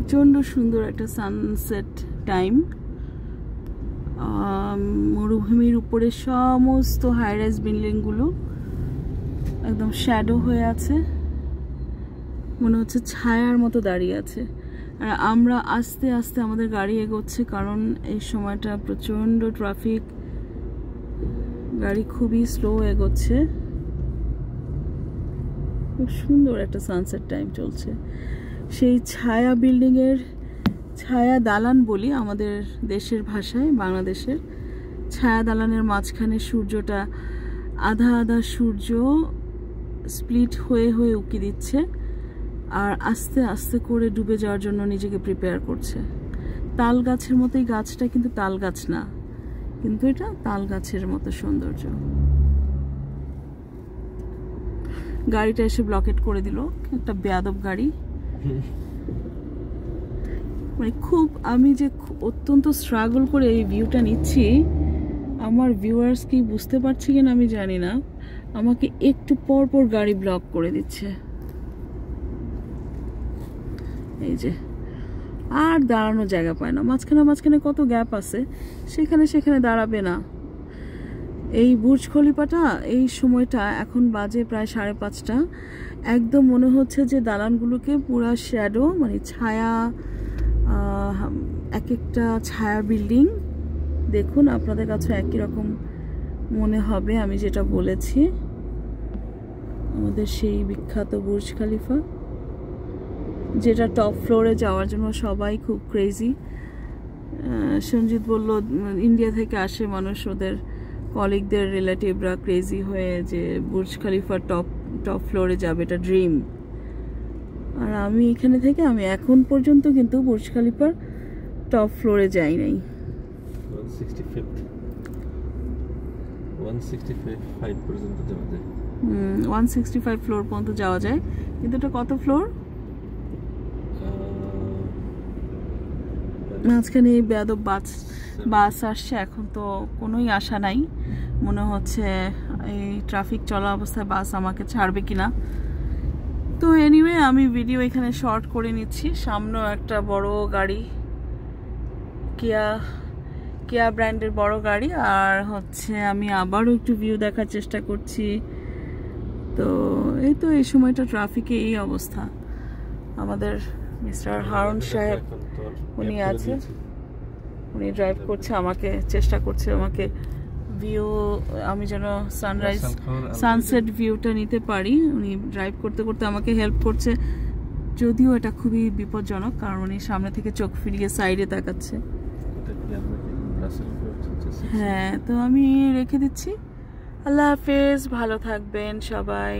প্রচণ্ড সুন্দর একটা সানসেট টাইম। মরুভূমির উপরে সমস্ত হাই রাইজ বিল্ডিংগুলো একদম শ্যাডো হয়ে আছে, মনে হচ্ছে ছায়ার মতো দাঁড়িয়ে আছে। আর আমরা আস্তে আস্তে আমাদের গাড়ি এগোচ্ছে, কারণ এই সময়টা প্রচণ্ড ট্রাফিক, গাড়ি খুবই স্লো এগোচ্ছে। খুব সুন্দর একটা সানসেট টাইম চলছে। সেই ছায়া বিল্ডিংয়ের, ছায়া দালান বলি আমাদের দেশের ভাষায়, বাংলাদেশের ছায়া দালানের মাঝখানে সূর্যটা আধা আধা সূর্য স্প্লিট হয়ে হয়ে উকি দিচ্ছে আর আস্তে আস্তে করে ডুবে যাওয়ার জন্য নিজেকে প্রিপেয়ার করছে। তাল গাছের মতোই গাছটা, কিন্তু তাল গাছ না, কিন্তু এটা তাল গাছের মতো সৌন্দর্য। গাড়িটা এসে ব্লকেট করে দিল, একটা বেয়াদব গাড়ি। মানে খুব, আমি যে অত্যন্ত স্ট্রাগল করে এই ভিউটা নিচ্ছি, আমার ভিউয়ার্স কি বুঝতে পারছি কিনা আমি জানি না, আমাকে একটু পর পর গাড়ি ব্লক করে দিচ্ছে। এই যে আর দাঁড়ানোর জায়গা পায় না, মাঝখানে মাঝখানে কত গ্যাপ আছে, সেখানে সেখানে দাঁড়াবে না। এই বুর্জ খলিফাটা এই সময়টা এখন বাজে প্রায় 5:30, একদম মনে হচ্ছে যে দালানগুলোকে পুরা শ্যাডো, মানে ছায়া, এক একটা ছায়া বিল্ডিং। দেখুন আপনাদের কাছে একই রকম মনে হবে আমি যেটা বলেছি, আমাদের সেই বিখ্যাত বুর্জ খলিফা, যেটা টপ ফ্লোরে যাওয়ার জন্য সবাই খুব ক্রেজি। সঞ্জিত বলল ইন্ডিয়া থেকে আসে মানুষ, ওদের কলিগদের রিলেটিভরা ক্রেজি হয়ে যে বুর্জ খলিফার টপ ফ্লোরে যাবে, এটা ড্রিম। আর আমি এখানে থেকে আমি এখন পর্যন্ত কিন্তু বুর্জ খলিফার টপ ফ্লোরে যাই নাই। 165 ফ্লোর পর্যন্ত যাওয়া যায়, কিন্তু এটা কত ফ্লোর? মাঝখানে বেয়াদব বাস আসছে, এখন তো কোনোই আশা নাই, মনে হচ্ছে এই ট্রাফিক চলা অবস্থায় বাস আমাকে ছাড়বে কিনা। তো এনিওয়ে আমি ভিডিও এখানে শর্ট করে নিচ্ছি। সামনেও একটা বড় গাড়ি, কিয়া ব্র্যান্ডের বড় গাড়ি, আর হচ্ছে আমি আবারও একটু ভিউ দেখার চেষ্টা করছি। তো এই তো এই সময়টা ট্রাফিকে এই অবস্থা। আমাদের মিস্টার হারুন সাহেব উনি আছে, উনি ড্রাইভ করছে, আমাকে চেষ্টা করছে আমাকে ভিউ, আমি যেন সানসেট ভিউটা নিতে পারি। উনি ড্রাইভ করতে করতে আমাকে হেল্প করছে, যদিও এটা খুবই বিপজ্জনক, কারণ উনি সামনে থেকে চোখ ফিরিয়ে সাইডে তাকাচ্ছে। হ্যাঁ, তো আমি রেখে দিচ্ছি। আল্লাহ হাফেজ, ভালো থাকবেন সবাই।